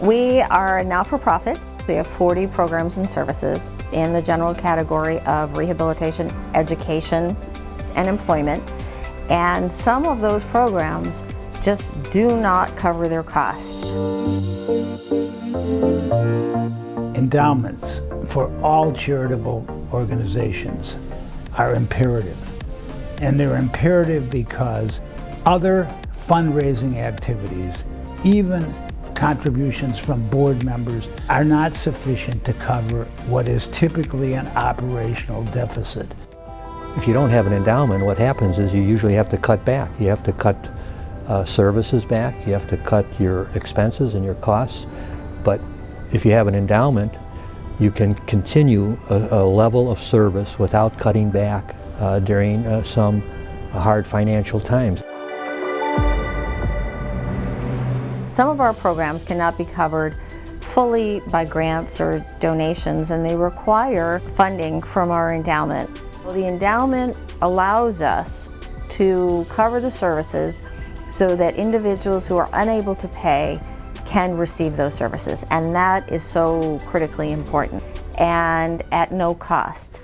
We are a not-for-profit. We have 40 programs and services in the general category of rehabilitation, education, and employment. And some of those programs just do not cover their costs. Endowments for all charitable organizations are imperative. And they're imperative because other fundraising activities, even contributions from board members, are not sufficient to cover what is typically an operational deficit. If you don't have an endowment, what happens is you usually have to cut back. You have to cut services back, you have to cut your expenses and your costs. But if you have an endowment, you can continue a level of service without cutting back during some hard financial times. Some of our programs cannot be covered fully by grants or donations, and they require funding from our endowment. Well, the endowment allows us to cover the services so that individuals who are unable to pay can receive those services, and that is so critically important, and at no cost.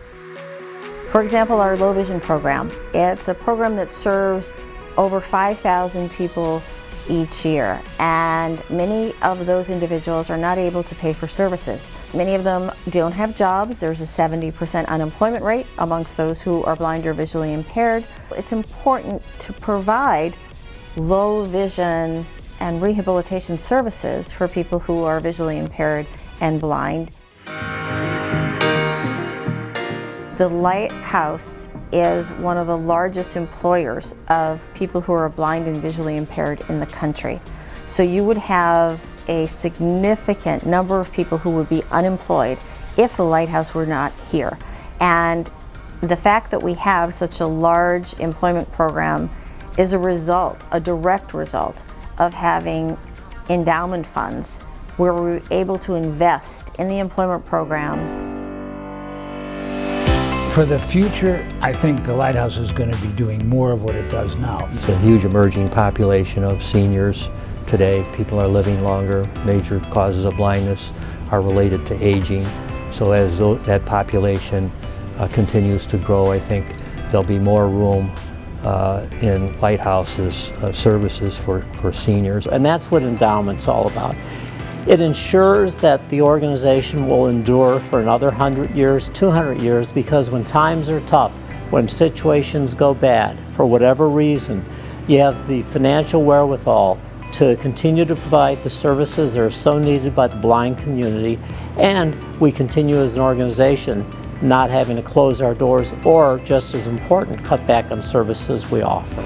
For example, our Low Vision program, it's a program that serves over 5,000 people each year, and many of those individuals are not able to pay for services. Many of them don't have jobs. There's a 70% unemployment rate amongst those who are blind or visually impaired. It's important to provide low vision and rehabilitation services for people who are visually impaired and blind. The Lighthouse is one of the largest employers of people who are blind and visually impaired in the country. So you would have a significant number of people who would be unemployed if the Lighthouse were not here. And the fact that we have such a large employment program is a result, a direct result, of having endowment funds where we're able to invest in the employment programs. For the future, I think the Lighthouse is going to be doing more of what it does now. It's a huge emerging population of seniors today. People are living longer. Major causes of blindness are related to aging. So as that population continues to grow, I think there'll be more room in Lighthouse's services for seniors. And that's what Endowment's all about. It ensures that the organization will endure for another 100 years, 200 years, because when times are tough, when situations go bad, for whatever reason, you have the financial wherewithal to continue to provide the services that are so needed by the blind community, and we continue as an organization not having to close our doors or, just as important, cut back on services we offer.